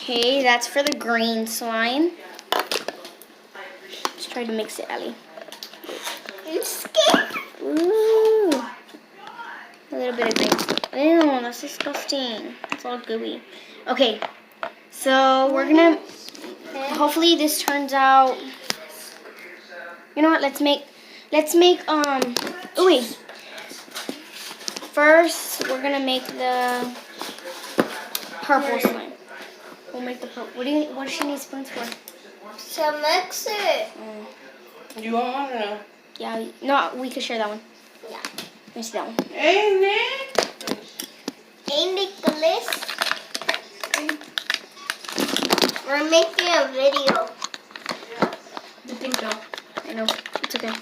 Okay, that's for the green slime. Let's try to mix it, Ellie. I'm scared. Ooh. A little bit of green slime. Ew, that's disgusting. It's all gooey. Okay, so we're gonna, hopefully this turns out, you know what, let's make, ooh, wait. First, we're gonna make the purple slime. We'll make the purple. What does she need spoons for? So mix it. You want one or no? Yeah, no, we could share that one. Yeah. Let me see that one. Hey, Nick. Hey, Nicholas. We're making a video. The pink girl. I know. It's okay.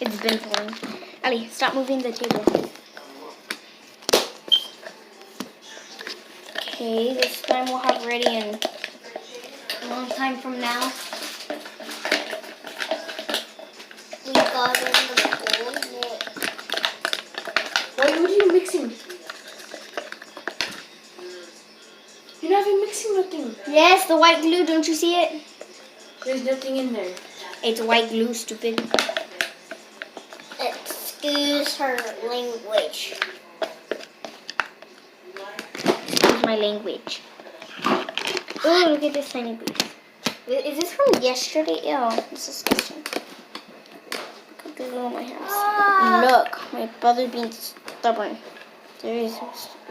It's been falling. Ellie, stop moving the table. Okay, this time we'll have ready in a long time from now. We got in the bowl. What are you mixing? You're not even mixing nothing. Yes, the white glue. Don't you see it? There's nothing in there. It's white glue, stupid. Excuse her language. Excuse my language. Oh, look at this tiny piece. Is this from yesterday? Ew, this is disgusting. Look at the glue on my hands. Look, my brother's being stubborn. There is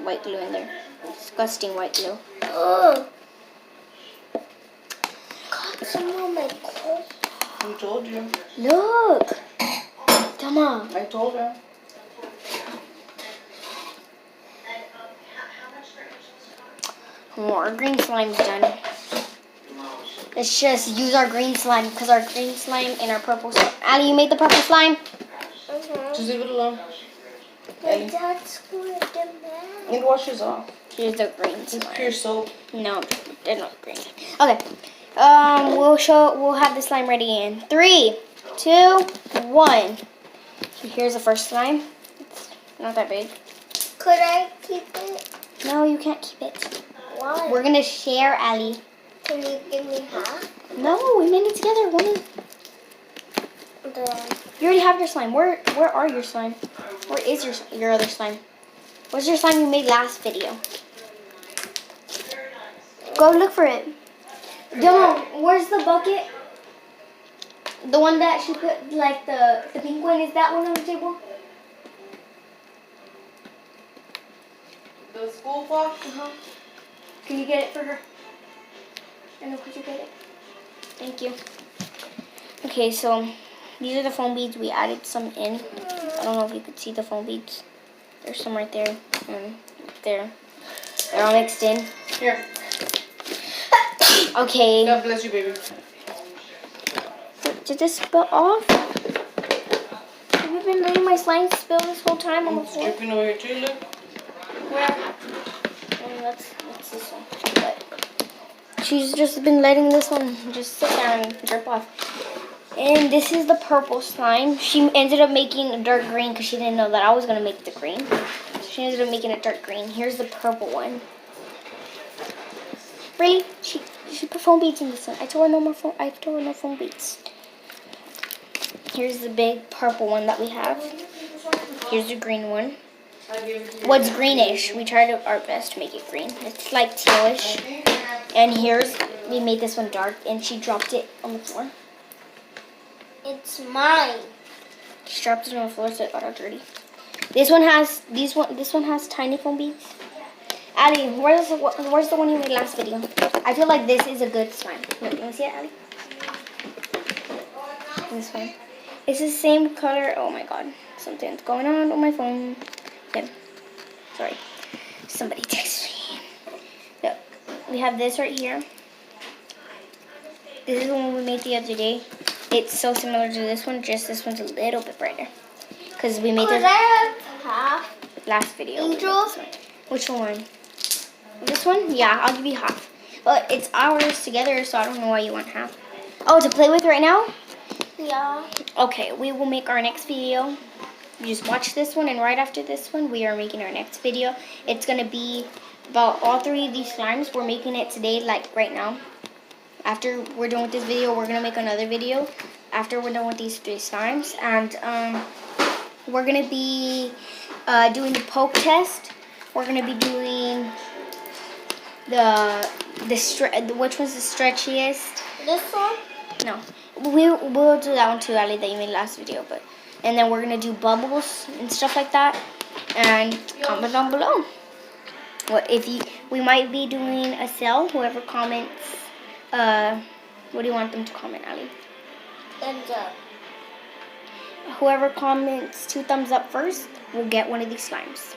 white glue in there. Disgusting white glue. Oh. Got some on my coat. I told you. Look. Tama. I told her. Oh, our green slime's done. Let's just use our green slime because our green slime and our purple slime. Ali, you made the purple slime? Just leave it alone. But that's good, man. It washes off. Here's the green It's slime. pure soap. No, they're not green. Okay. We'll have the slime ready in 3, 2, 1. So here's the first slime. It's not that big. Could I keep it? No, you can't keep it. Why? We're gonna share, Ali. Can you give me half? No, we made it together. You already have your slime. Where are your slime? Where is your other slime? Where's your slime you made last video? Go look for it. Dylan, where's the bucket? The one that she put, like the pink one, is that one on the table? The school clock? Uh-huh. Can you get it for her? I know, could you get it? Thank you. Okay, so these are the foam beads. We added some in. I don't know if you could see the foam beads. There's some right there and there. They're all mixed in. Here. Okay. God bless you, baby. Did this spill off? Have you been letting my slime spill this whole time on the It's floor? dripping over here too, look. Where? That's this one. But she's just been letting this one just sit there and drip off. And this is the purple slime. She ended up making a dark green because she didn't know that I was gonna make the green. So she ended up making a dark green. Here's the purple one. Really? She put foam beads in this one. I told her no more foam. I told her no foam beads. Here's the big purple one that we have. Here's the green one. What's greenish? We tried our best to make it green. It's like tealish. And we made this one dark, and she dropped it on the floor. It's mine. She dropped it on the floor, so it got all dirty. This one has tiny foam beads. Addie, where's the one you made last video? I feel like this is a good slime. Look, you want to see it, Addie? This one. It's the same color. Oh my god. Something's going on my phone. Okay. Sorry. Somebody texted me. Look, we have this right here. This is the one we made the other day. It's so similar to this one, just this one's a little bit brighter. Because we made Could this I have half? last video. Angel? Which one? This one? Yeah, I'll give you half. But it's ours together, so I don't know why you want half. Oh, to play with right now? Yeah. Okay, we will make our next video. You just watch this one, and right after this one, we are making our next video. It's going to be about all 3 of these slimes. We're making it today, like right now. After we're done with this video, we're gonna make another video after we're done with these 3 slimes, and we're gonna be doing the poke test. We're gonna be doing which one's the stretchiest. This one? No, we'll do that one too, Ali, that you made last video. And then we're gonna do bubbles and stuff like that. And comment down below. We might be doing a sale. Whoever comments, what do you want them to comment, Ali? Thumbs up. Whoever comments 2 thumbs up first will get one of these slimes.